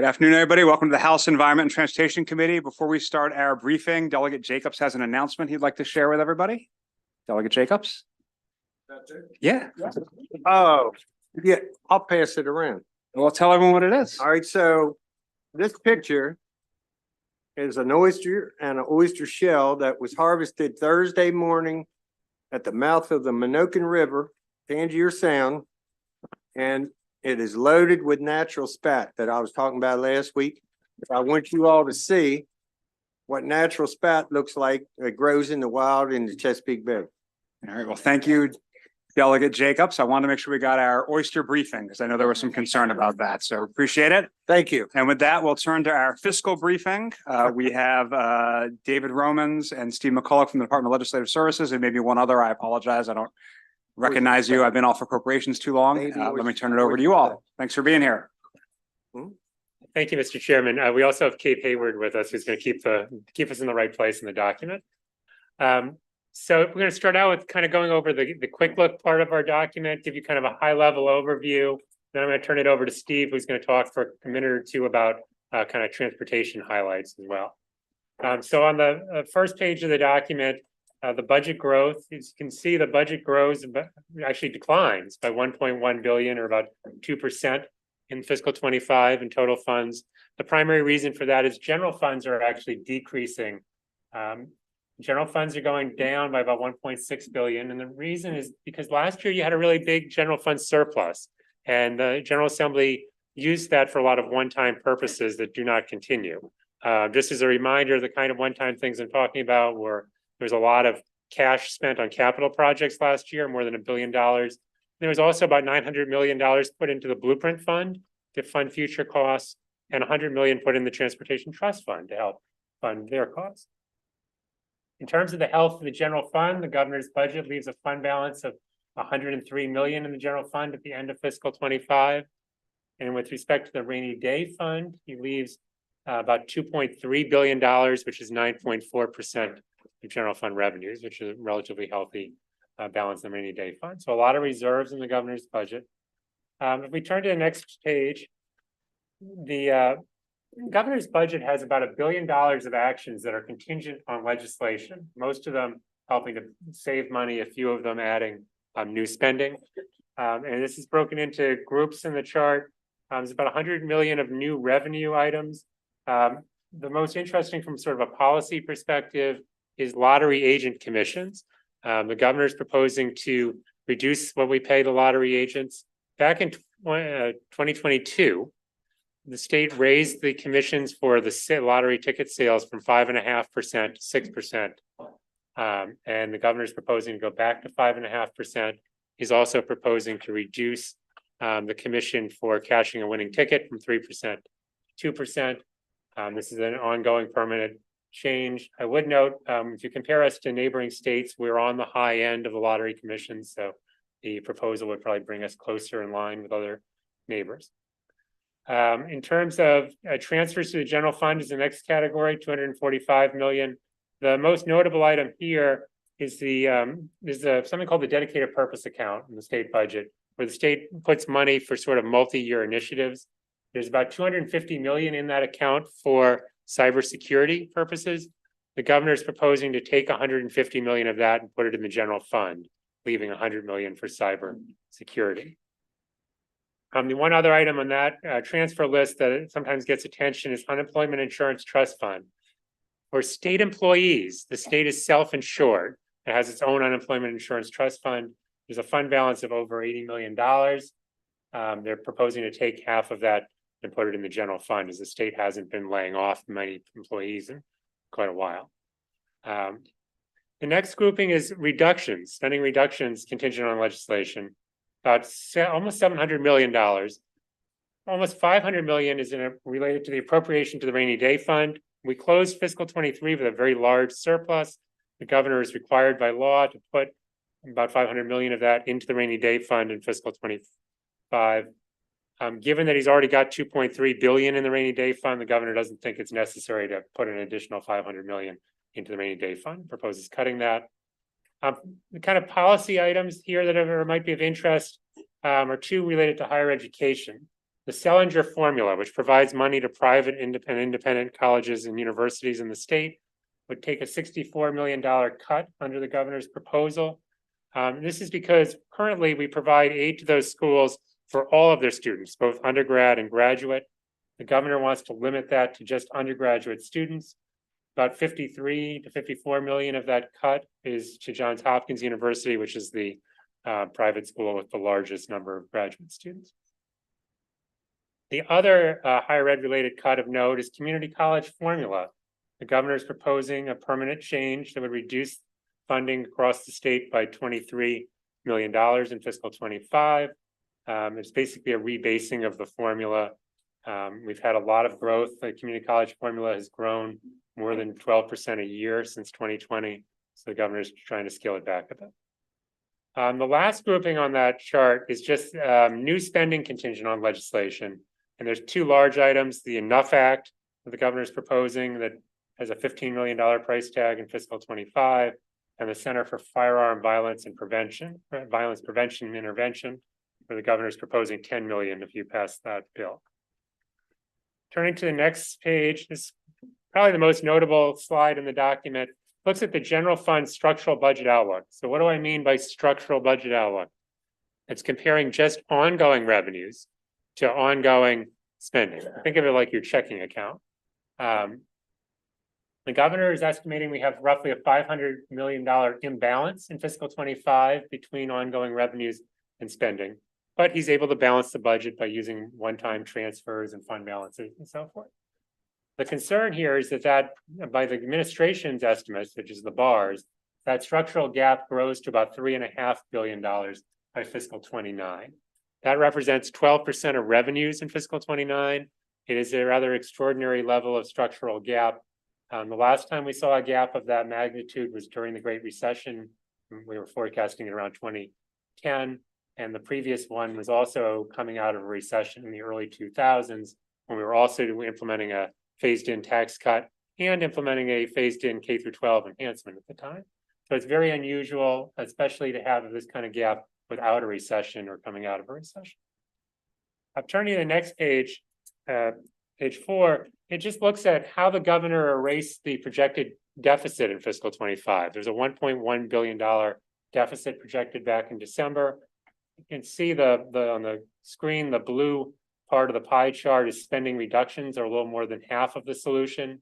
Good afternoon, everybody. Welcome to the House Environment and Transportation Committee. Before we start our briefing, Delegate Jacobs has an announcement he'd like to share with everybody. Delegate Jacobs? That's it? Yeah. Oh, yeah, I'll pass it around. Well, tell everyone what it is. All right, so this picture is an oyster and an oyster shell that was harvested Thursday morning at the mouth of the Minokan River, Tangier Sound. And it is loaded with natural spat that I was talking about last week. I want you all to see what natural spat looks like. It grows in the wild in the Chesapeake Bay. All right. Well, thank you, Delegate Jacobs. I wanted to make sure we got our oyster briefing because I know there was some concern about that. So appreciate it. Thank you. And with that, we'll turn to our fiscal briefing. We have David Romans and Steve McCulloch from the Department of Legislative Services, and maybe one other. I apologize. I don't recognize you. I've been off appropriations too long. Let me turn it over to you all. Thanks for being here. Thank you, Mr. Chairman. We also have Kate Hayward with us, who's going to keep us in the right place in the document. So we're going to start out with kind of going over the quick look part of our document, give you kind of a high level overview. Then I'm going to turn it over to Steve, who's going to talk for a minute or two about kind of transportation highlights as well. So on the first page of the document, the budget growth, as you can see, the budget grows, but actually declines by 1.1 billion or about 2% in fiscal 25 in total funds. The primary reason for that is general funds are actually decreasing. General funds are going down by about 1.6 billion. And the reason is because last year you had a really big general fund surplus, and the General Assembly used that for a lot of one-time purposes that do not continue. Just as a reminder, the kind of one-time things I'm talking about were there's a lot of cash spent on capital projects last year, more than $1 billion. There was also about $900 million put into the Blueprint Fund to fund future costs, and $100 million put in the Transportation Trust Fund to help fund their costs. In terms of the health of the general fund, the governor's budget leaves a fund balance of $103 million in the general fund at the end of fiscal 25. And with respect to the rainy day fund, he leaves about $2.3 billion, which is 9.4% of general fund revenues, which is a relatively healthy balance in the rainy day fund. So a lot of reserves in the governor's budget. If we turn to the next page, the governor's budget has about $1 billion of actions that are contingent on legislation, most of them helping to save money, a few of them adding new spending. And this is broken into groups in the chart. There's about 100 million of new revenue items. The most interesting from sort of a policy perspective is lottery agent commissions. The governor is proposing to reduce what we pay the lottery agents. Back in 2022, the state raised the commissions for the lottery ticket sales from 5.5% to 6%. And the governor is proposing to go back to 5.5%. He's also proposing to reduce the commission for cashing a winning ticket from 3% to 2%. This is an ongoing permanent change. I would note, if you compare us to neighboring states, we're on the high end of the lottery commissions. So the proposal would probably bring us closer in line with other neighbors. In terms of transfers to the general fund is the next category, 245 million. The most notable item here is something called the dedicated purpose account in the state budget, where the state puts money for sort of multi-year initiatives. There's about 250 million in that account for cybersecurity purposes. The governor is proposing to take 150 million of that and put it in the general fund, leaving 100 million for cyber security. The one other item on that transfer list that sometimes gets attention is Unemployment Insurance Trust Fund. For state employees, the state is self-insured. It has its own Unemployment Insurance Trust Fund. There's a fund balance of over $80 million. They're proposing to take half of that and put it in the general fund, as the state hasn't been laying off many employees in quite a while. The next grouping is reductions, spending reductions contingent on legislation. About almost $700 million. Almost 500 million is related to the appropriation to the rainy day fund. We closed fiscal 23 with a very large surplus. The governor is required by law to put about 500 million of that into the rainy day fund in fiscal 25. Given that he's already got 2.3 billion in the rainy day fund, the governor doesn't think it's necessary to put an additional 500 million into the rainy day fund, proposes cutting that. The kind of policy items here that might be of interest are two related to higher education. The The Selinger formula, which provides money to private independent colleges and universities in the state, would take a $64 million cut under the governor's proposal. This is because currently we provide aid to those schools for all of their students, both undergrad and graduate. The governor wants to limit that to just undergraduate students. About 53 to 54 million of that cut is to Johns Hopkins University, which is the private school with the largest number of graduate students. The other higher ed related cut of note is community college formula. The governor is proposing a permanent change that would reduce funding across the state by $23 million in fiscal 25. It's basically a rebasing of the formula. We've had a lot of growth. The community college formula has grown more than 12% a year since 2020. So the governor is trying to scale it back a bit. The last grouping on that chart is just new spending contingent on legislation. And there's two large items: the Enough Act that the governor is proposing that has a $15 million price tag in fiscal 25, and the Center for Firearm Violence Prevention and Intervention, where the governor is proposing 10 million if you pass that bill. Turning to the next page, this is probably the most notable slide in the document. Looks at the general fund structural budget outlook. So what do I mean by structural budget outlook? It's comparing just ongoing revenues to ongoing spending. Think of it like your checking account. The governor is estimating we have roughly a $500 million imbalance in fiscal 25 between ongoing revenues and spending, but he's able to balance the budget by using one-time transfers and fund balances and so forth. The concern here is that by the administration's estimates, which is the bars, that structural gap grows to about $3.5 billion by fiscal 29. That represents 12% of revenues in fiscal 29. It is a rather extraordinary level of structural gap. The last time we saw a gap of that magnitude was during the Great Recession. We were forecasting it around 2010. And the previous one was also coming out of a recession in the early 2000s, when we were also implementing a phased-in tax cut and implementing a phased-in K through 12 enhancement at the time. So it's very unusual, especially to have this kind of gap without a recession or coming out of a recession. I'm turning to the next page, page 4. It just looks at how the governor erased the projected deficit in fiscal 25. There's a $1.1 billion deficit projected back in December. You can see on the screen, the blue part of the pie chart is spending reductions are a little more than half of the solution.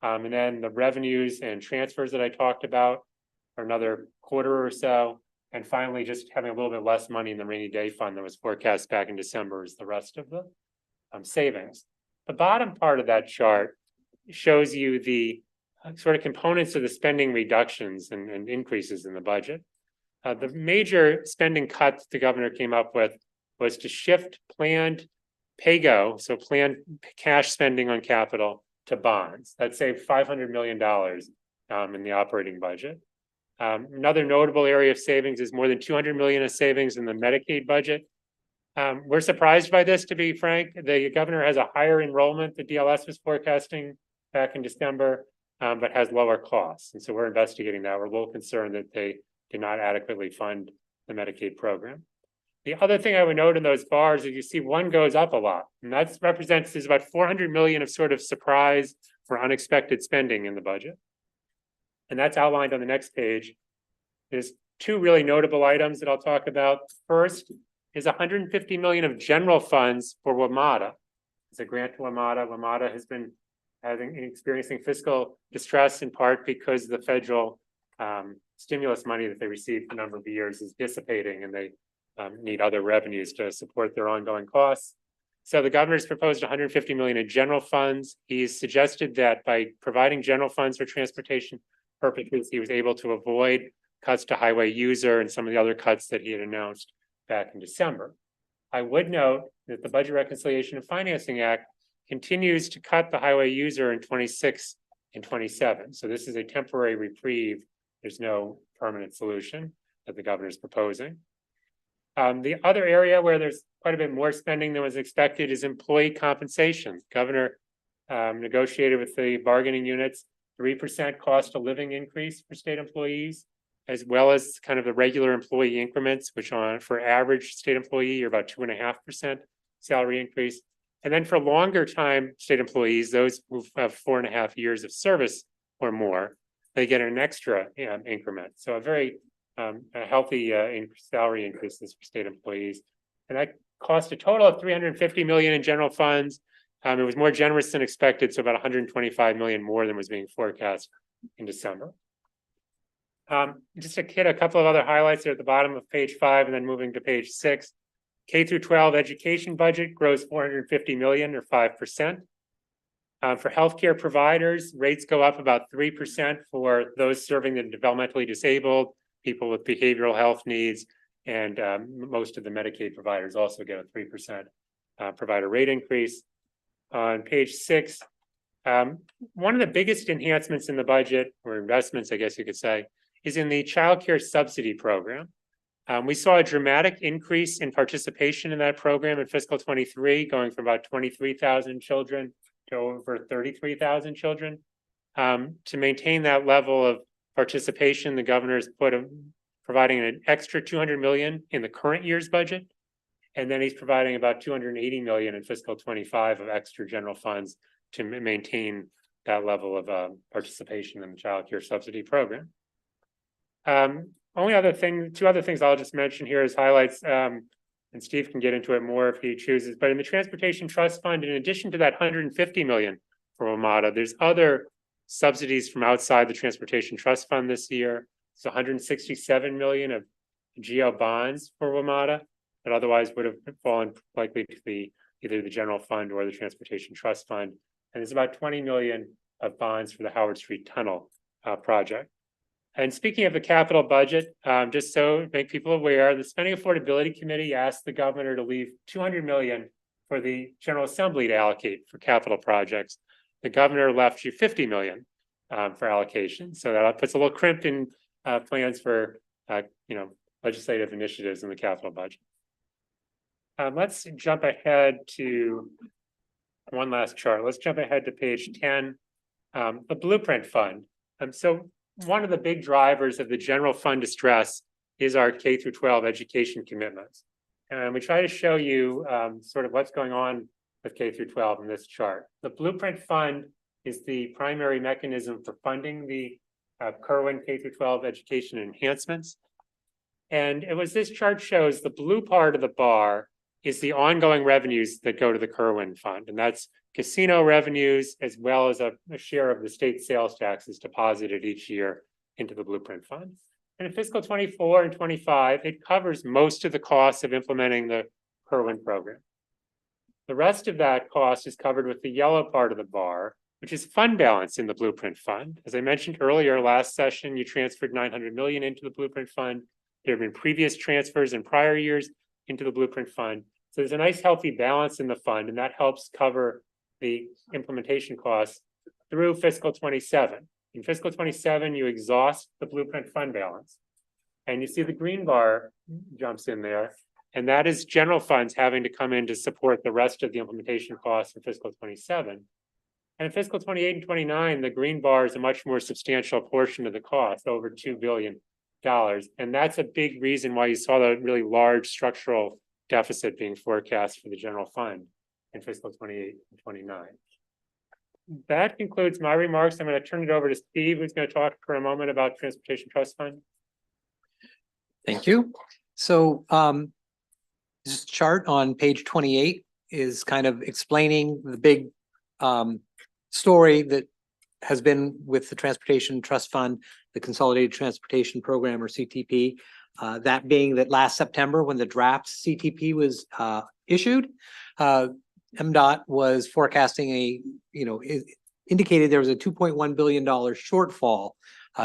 And then the revenues and transfers that I talked about are another quarter or so. And finally, just having a little bit less money in the rainy day fund that was forecast back in December is the rest of the savings. The bottom part of that chart shows you the sort of components of the spending reductions and increases in the budget. The major spending cuts the governor came up with was to shift planned PAYGO, so planned cash spending on capital, to bonds. That saved $500 million in the operating budget. Another notable area of savings is more than 200 million of savings in the Medicaid budget. We're surprised by this, to be frank. The governor has a higher enrollment that DLS was forecasting back in December, but has lower costs. And so we're investigating that. We're a little concerned that they did not adequately fund the Medicaid program. The other thing I would note in those bars is you see one goes up a lot, and that represents there's about 400 million of sort of surprise or unexpected spending in the budget. And that's outlined on the next page. There's two really notable items that I'll talk about. First is 150 million of general funds for WMATA. It's a grant to WMATA. WMATA has been experiencing fiscal distress in part because the federal stimulus money that they received for a number of years is dissipating, and they need other revenues to support their ongoing costs. So the governor's proposed 150 million in general funds. He's suggested that by providing general funds for transportation purposes, he was able to avoid cuts to highway user and some of the other cuts that he had announced back in December. I would note that the Budget Reconciliation and Financing Act continues to cut the highway user in 26 and 27. So this is a temporary reprieve. There's no permanent solution that the governor is proposing. The other area where there's quite a bit more spending than was expected is employee compensation. Governor negotiated with the bargaining units 3% cost of living increase for state employees, as well as kind of the regular employee increments, which for average state employee are about 2.5% salary increase. And then for longer time state employees, those who have 4.5 years of service or more, they get an extra increment. So a very a healthy salary increases for state employees. And that cost a total of 350 million in general funds. It was more generous than expected, so about 125 million more than was being forecast in December. Just to hit a couple of other highlights there at the bottom of page 5 and then moving to page 6. K through 12 education budget grows 450 million or 5%. For healthcare providers, rates go up about 3% for those serving the developmentally disabled, people with behavioral health needs, and most of the Medicaid providers also get a 3% provider rate increase. On page 6, one of the biggest enhancements in the budget, or investments, I guess you could say, is in the child care subsidy program. We saw a dramatic increase in participation in that program in fiscal 23, going from about 23,000 children to over 33,000 children. To maintain that level of participation, the governor is providing an extra 200 million in the current year's budget. And then he's providing about 280 million in fiscal 25 of extra general funds to maintain that level of participation in the child care subsidy program. Two other things I'll just mention here as highlights, and Steve can get into it more if he chooses, but in the Transportation Trust Fund, in addition to that 150 million for WMATA, there's other subsidies from outside the Transportation Trust Fund this year. So 167 million of GO bonds for WMATA that otherwise would have fallen likely to either the general fund or the Transportation Trust Fund. And there's about 20 million of bonds for the Howard Street Tunnel project. And speaking of the capital budget, just so to make people aware, the Spending Affordability Committee asked the governor to leave 200 million for the General Assembly to allocate for capital projects. The governor left you 50 million for allocation. So that puts a little crimp in plans for legislative initiatives in the capital budget. Let's jump ahead to one last chart. Let's jump ahead to page 10, the Blueprint Fund. So one of the big drivers of the general fund distress is our K through 12 education commitments. And we try to show you sort of what's going on with K through 12 in this chart. The Blueprint Fund is the primary mechanism for funding the Kerwin K through 12 education enhancements. And this chart shows the blue part of the bar is the ongoing revenues that go to the Kerwin Fund. And that's casino revenues, as well as a share of the state sales taxes deposited each year into the Blueprint Fund. And in fiscal 24 and 25, it covers most of the costs of implementing the Kerwin program. The rest of that cost is covered with the yellow part of the bar, which is fund balance in the Blueprint Fund. As I mentioned earlier, last session, you transferred 900 million into the Blueprint Fund. There have been previous transfers in prior years into the Blueprint Fund. So there's a nice healthy balance in the fund, and that helps cover the implementation costs through fiscal 27. In fiscal 27, you exhaust the Blueprint Fund balance. And you see the green bar jumps in there, and that is general funds having to come in to support the rest of the implementation costs in fiscal 27. And in fiscal 28 and 29, the green bar is a much more substantial portion of the cost, over $2 billion. And that's a big reason why you saw the really large structural deficit being forecast for the general fund in fiscal 28 and 29. That concludes my remarks. I'm going to turn it over to Steve, who's going to talk for a moment about Transportation Trust Fund. Thank you. So this chart on page 28 is kind of explaining the big story that has been with the Transportation Trust Fund, the Consolidated Transportation Program, or CTP. That being that last September, when the draft CTP was issued, MDOT was forecasting indicated there was a $2.1 billion shortfall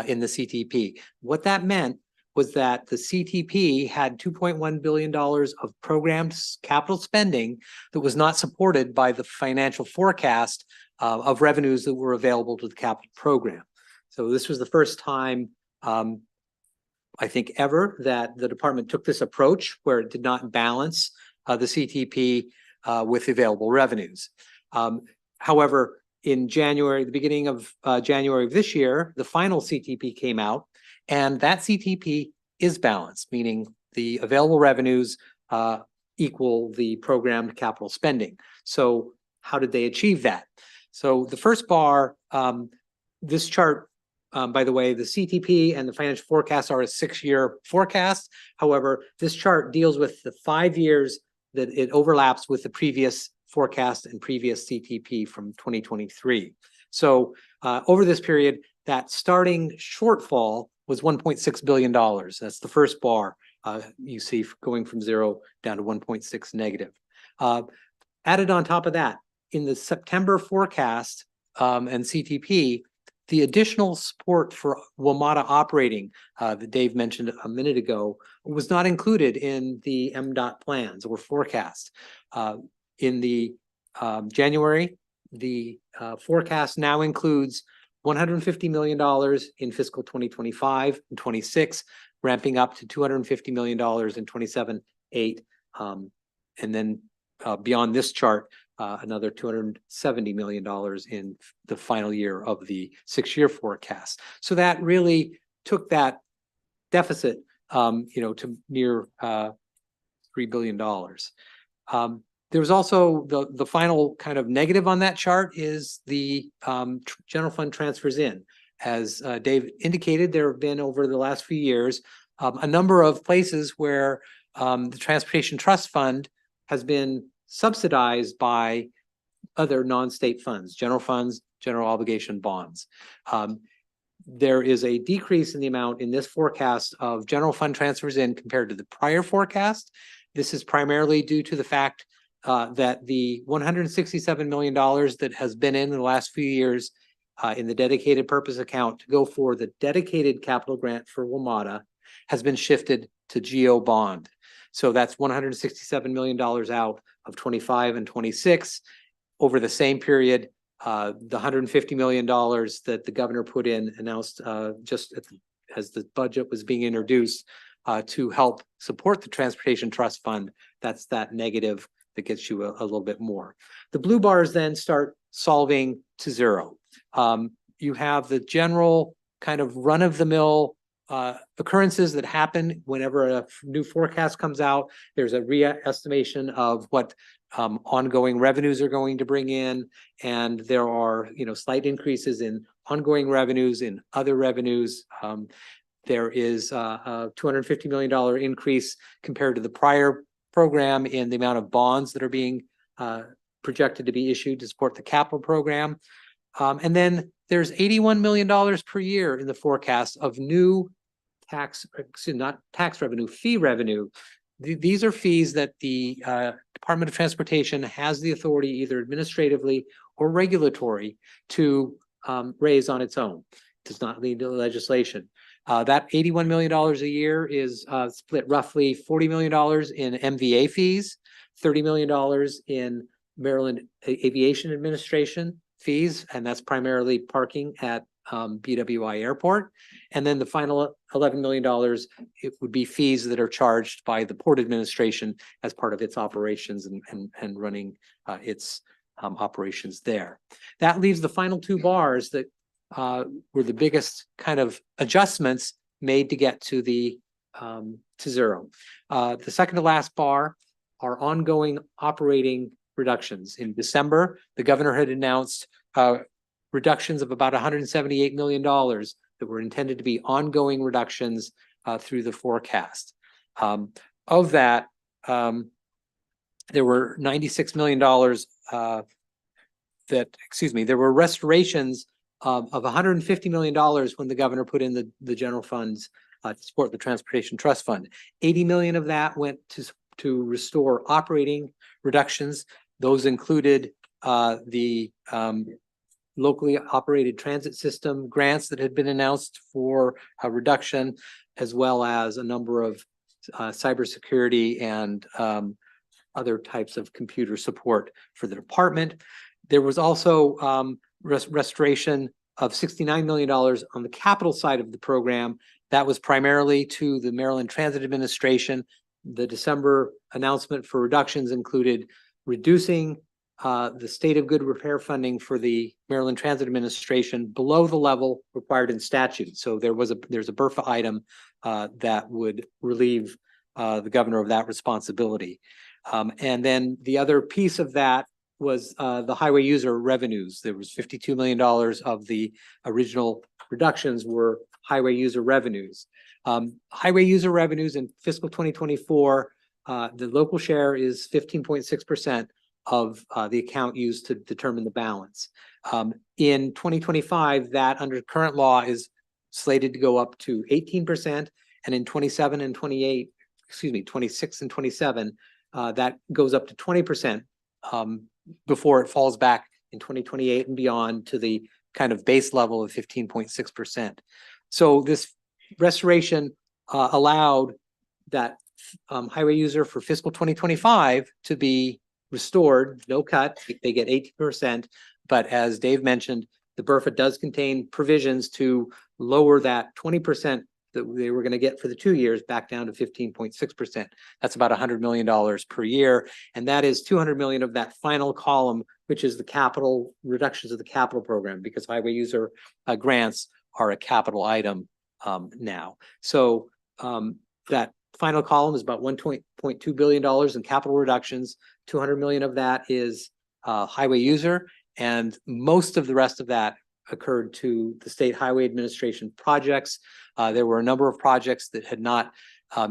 in the CTP. What that meant was that the CTP had $2.1 billion of programmed capital spending that was not supported by the financial forecast of revenues that were available to the capital program. So this was the first time, I think, ever that the department took this approach where it did not balance the CTP with available revenues. However, in January, the beginning of January of this year, the final CTP came out, and that CTP is balanced, meaning the available revenues equal the programmed capital spending. So how did they achieve that? So the first bar, this chart, by the way, the CTP and the financial forecasts are a 6-year forecast. However, this chart deals with the 5 years that it overlaps with the previous forecast and previous CTP from 2023. So over this period, that starting shortfall was $1.6 billion. That's the first bar you see going from 0 down to 1.6 negative. Added on top of that, in the September forecast and CTP, the additional support for WMATA operating that Dave mentioned a minute ago was not included in the MDOT plans or forecast. In the January, the forecast now includes $150 million in fiscal 2025 and 26, ramping up to $250 million in 27-8. And then beyond this chart, another $270 million in the final year of the 6-year forecast. So that really took that deficit, to near $3 billion. There was also the final kind of negative on that chart is the general fund transfers in. As Dave indicated, there have been over the last few years a number of places where the Transportation Trust Fund has been subsidized by other non-state funds, general obligation bonds. There is a decrease in the amount in this forecast of general fund transfers in compared to the prior forecast. This is primarily due to the fact that the $167 million that has been in the last few years in the dedicated purpose account to go for the dedicated capital grant for WMATA has been shifted to GO bond. So that's $167 million out of 25 and 26 over the same period. The $150 million that the governor put in announced just as the budget was being introduced to help support the Transportation Trust Fund. That's that negative that gets you a little bit more. The blue bars then start solving to 0. You have the general kind of run-of-the-mill occurrences that happen whenever a new forecast comes out. There's a re-estimation of what ongoing revenues are going to bring in, and there are slight increases in ongoing revenues, in other revenues. There is a $250 million increase compared to the prior program in the amount of bonds that are being projected to be issued to support the capital program. And then there's $81 million per year in the forecast of new fee revenue. These are fees that the Department of Transportation has the authority, either administratively or regulatory, to raise on its own. It does not lead to legislation. That $81 million a year is split roughly $40 million in MVA fees, $30 million in Maryland Aviation Administration fees, and that's primarily parking at BWI Airport. And then the final $11 million, it would be fees that are charged by the Port Administration as part of its operations and running its operations there. That leaves the final 2 bars that were the biggest kind of adjustments made to get to the to 0. The second to last bar are ongoing operating reductions. In December, the governor had announced reductions of about $178 million that were intended to be ongoing reductions through the forecast. Of that, there were $96 million there were restorations of $150 million when the governor put in the general funds to support the Transportation Trust Fund. 80 million of that went to restore operating reductions. Those included the locally operated transit system grants that had been announced for a reduction, as well as a number of cybersecurity and other types of computer support for the department. There was also restoration of $69 million on the capital side of the program. That was primarily to the Maryland Transit Administration. The December announcement for reductions included reducing the state of good repair funding for the Maryland Transit Administration below the level required in statute. So there's a BRFA item that would relieve the governor of that responsibility. And then the other piece of that was the highway user revenues. There was $52 million of the original reductions were highway user revenues. Highway user revenues in fiscal 2024, the local share is 15.6% of the account used to determine the balance. In 2025, that under current law is slated to go up to 18%, and in 26 and 27, that goes up to 20% before it falls back in 2028 and beyond to the kind of base level of 15.6%. So this restoration allowed that highway user for fiscal 2025 to be restored, no cut, they get 18%. But as Dave mentioned, the BRFA does contain provisions to lower that 20% that they were going to get for the 2 years back down to 15.6%. That's about $100 million per year. And that is 200 million of that final column, which is the capital reductions of the capital program, because highway user grants are a capital item now. So that final column is about $1.2 billion in capital reductions. 200 million of that is highway user, and most of the rest of that occurred to the State Highway Administration projects. There were a number of projects that had not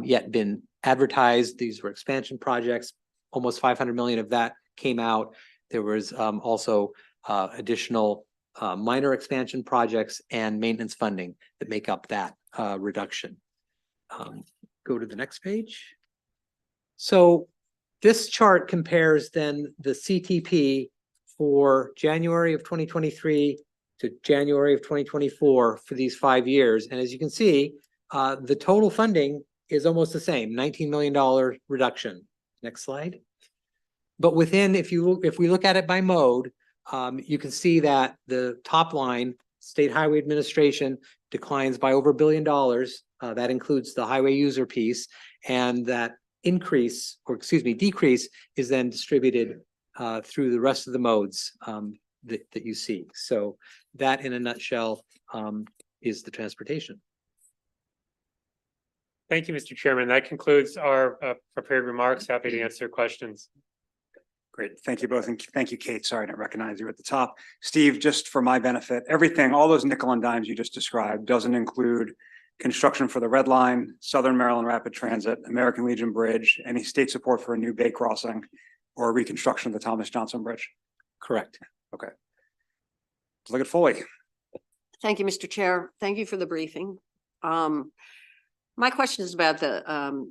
yet been advertised. These were expansion projects. Almost 500 million of that came out. There was also additional minor expansion projects and maintenance funding that make up that reduction. Go to the next page. So this chart compares then the CTP for January of 2023 to January of 2024 for these 5 years. And as you can see, the total funding is almost the same, $19 million reduction. Next slide. But within, if we look at it by mode, you can see that the top line, State Highway Administration, declines by over $1 billion. That includes the highway user piece, and that decrease is then distributed through the rest of the modes that you see. So that in a nutshell is the transportation. Thank you, Mr. Chairman. That concludes our prepared remarks. Happy to answer questions. Great. Thank you both. And thank you, Kate. Sorry, I didn't recognize you at the top. Steve, just for my benefit, everything, all those nickel and dimes you just described doesn't include construction for the Red Line, Southern Maryland Rapid Transit, American Legion Bridge, any state support for a new bay crossing, or reconstruction of the Thomas Johnson Bridge. Correct. Okay. Let's look at Foley. Thank you, Mr. Chair. Thank you for the briefing. My question is about the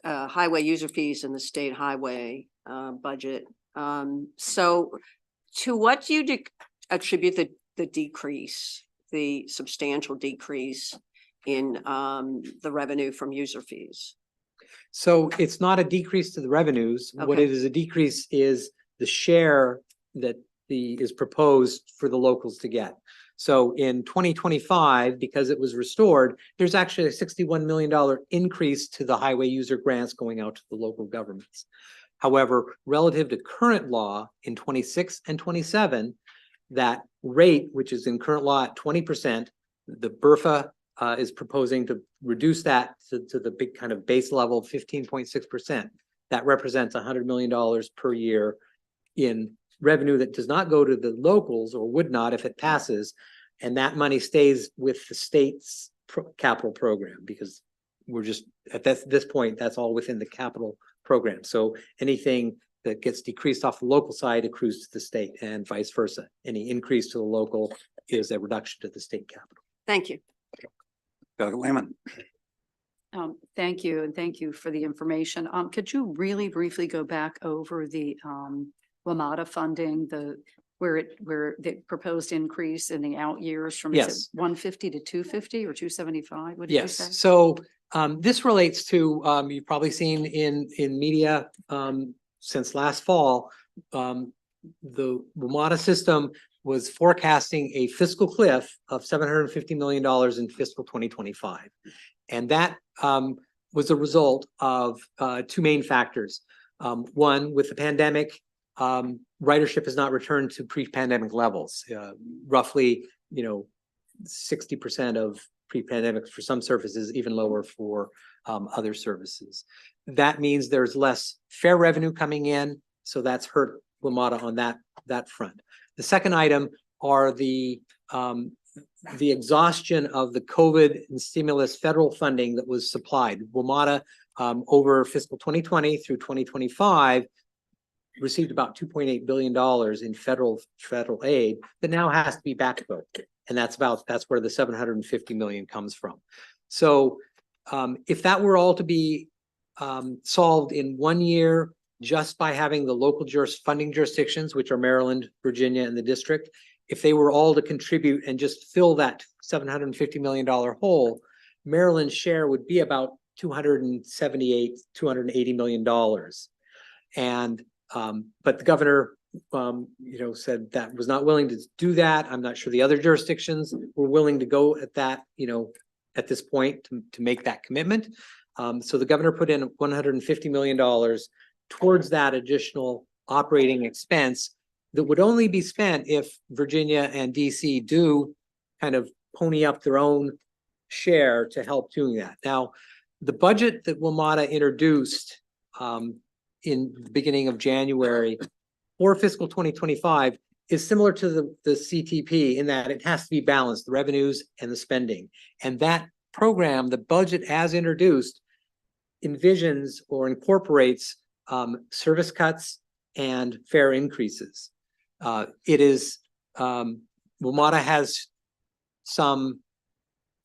highway user fees in the state highway budget. So to what do you attribute the decrease, the substantial decrease in the revenue from user fees? So it's not a decrease to the revenues. Okay. What it is a decrease is the share that is proposed for the locals to get. So in 2025, because it was restored, there's actually a $61 million increase to the highway user grants going out to the local governments. However, relative to current law in 26 and 27, that rate, which is in current law at 20%, the BRFA is proposing to reduce that to the big kind of base level of 15.6%. That represents $100 million per year in revenue that does not go to the locals, or would not if it passes, and that money stays with the state's capital program, because we're just at this point, that's all within the capital program. So anything that gets decreased off the local side accrues to the state, and vice versa. Any increase to the local is a reduction to the state capital. Thank you. Doug Lehman. Thank you, and thank you for the information. Could you really briefly go back over the WMATA funding, where the proposed increase in the out years from Yes. 150 to 250 or 275? What did you say? Yes, so this relates to, you've probably seen in media since last fall, the WMATA system was forecasting a fiscal cliff of $750 million in fiscal 2025. And that was a result of two main factors. One, with the pandemic, ridership has not returned to pre-pandemic levels. Roughly, 60% of pre-pandemic for some services, even lower for other services. that means there's less fair revenue coming in, so that's hurt WMATA on that front. The second item are the exhaustion of the COVID and stimulus federal funding that was supplied. WMATA over fiscal 2020 through 2025 received about $2.8 billion in federal aid that now has to be backfilled. And that's where the 750 million comes from. So if that were all to be solved in 1 year, just by having the local funding jurisdictions, which are Maryland, Virginia, and the district, if they were all to contribute and just fill that $750 million hole, Maryland's share would be about $280 million. And but the governor said that was not willing to do that. I'm not sure the other jurisdictions were willing to go at that, at this point to make that commitment. So the governor put in $150 million towards that additional operating expense that would only be spent if Virginia and DC do kind of pony up their own share to help doing that. Now, the budget that WMATA introduced in the beginning of January for fiscal 2025 is similar to the CTP in that it has to be balanced, the revenues and the spending. And that program, the budget as introduced, envisions or incorporates service cuts and fare increases. WMATA has some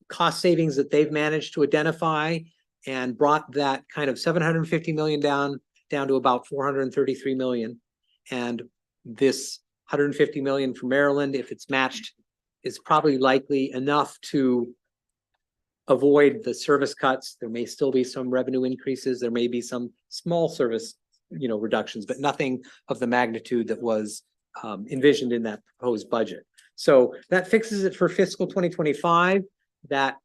cost savings that they've managed to identify and brought that kind of 750 million down to about 433 million. And this 150 million from Maryland, if it's matched, is probably likely enough to avoid the service cuts. There may still be some revenue increases. There may be some small service, reductions, but nothing of the magnitude that was envisioned in that proposed budget. So that fixes it for fiscal 2025. That,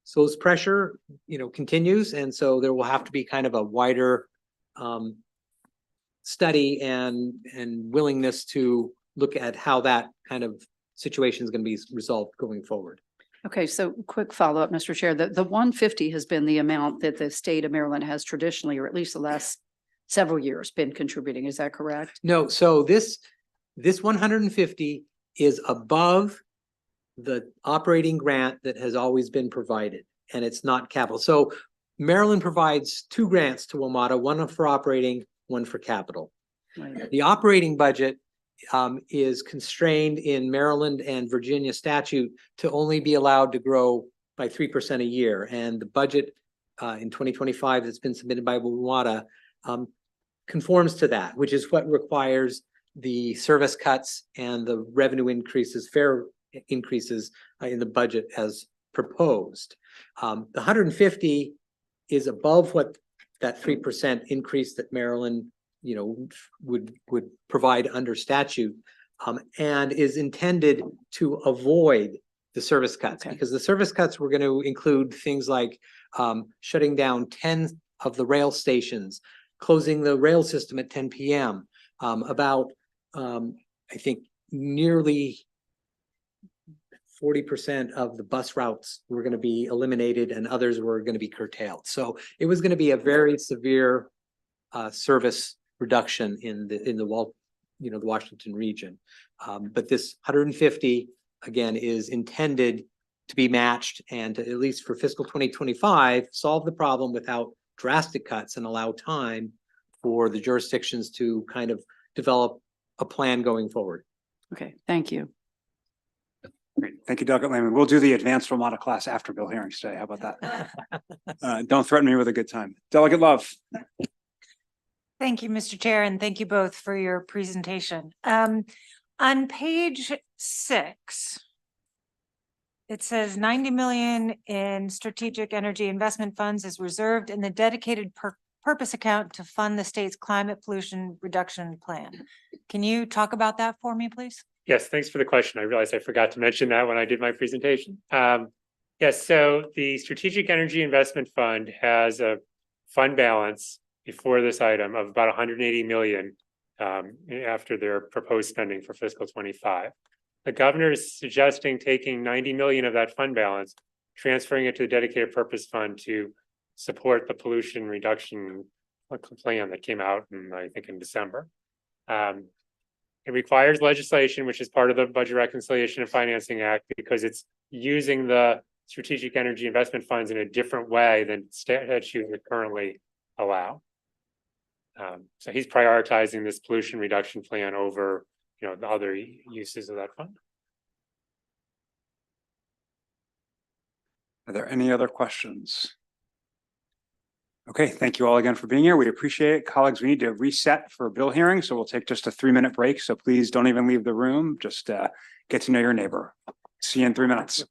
so this pressure, continues. And so there will have to be kind of a wider study and willingness to look at how that kind of situation is going to be resolved going forward. Okay, so quick follow-up, Mr. Chair. The 150 has been the amount that the state of Maryland has traditionally, or at least the last several years, been contributing. Is that correct? No, so this 150 is above the operating grant that has always been provided, and it's not capital. So Maryland provides 2 grants to WMATA, one for operating, one for capital. Right. The operating budget is constrained in Maryland and Virginia statute to only be allowed to grow by 3% a year. And the budget in 2025 that's been submitted by WMATA conforms to that, which is what requires the service cuts and the revenue increases, fare increases in the budget as proposed. The 150 is above what that 3% increase that Maryland would provide under statute, and is intended to avoid the service cuts, because the service cuts were going to include things like shutting down 10 of the rail stations, closing the rail system at 10 p.m. About, I think, nearly 40% of the bus routes were going to be eliminated and others were going to be curtailed. So it was going to be a very severe service reduction in the Washington region. But this 150 again is intended to be matched and to, at least for fiscal 2025, solve the problem without drastic cuts and allow time for the jurisdictions to kind of develop a plan going forward. Okay, thank you. Great. Thank you, Delegate Lehman. We'll do the advanced WMATA class after bill hearings today. How about that? Don't threaten me with a good time. Delegate Love. Thank you, Mr. Chair, and thank you both for your presentation. On page 6, it says 90 million in strategic energy investment funds is reserved in the dedicated purpose account to fund the state's climate pollution reduction plan. Can you talk about that for me, please? Yes, thanks for the question. I realized I forgot to mention that when I did my presentation. Yes, so the Strategic Energy Investment Fund has a fund balance before this item of about 180 million after their proposed spending for fiscal 25. The governor is suggesting taking 90 million of that fund balance, transferring it to the dedicated purpose fund to support the pollution reduction plan that came out in, I think, in December. It requires legislation, which is part of the Budget Reconciliation and Financing Act, because it's using the strategic energy investment funds in a different way than statutes that currently allow. So he's prioritizing this pollution reduction plan over, the other uses of that fund. Are there any other questions? Okay, thank you all again for being here. We appreciate it. Colleagues, we need to reset for a bill hearing, so we'll take just a 3-minute break. So please don't even leave the room. Just get to know your neighbor. See you in 3 minutes.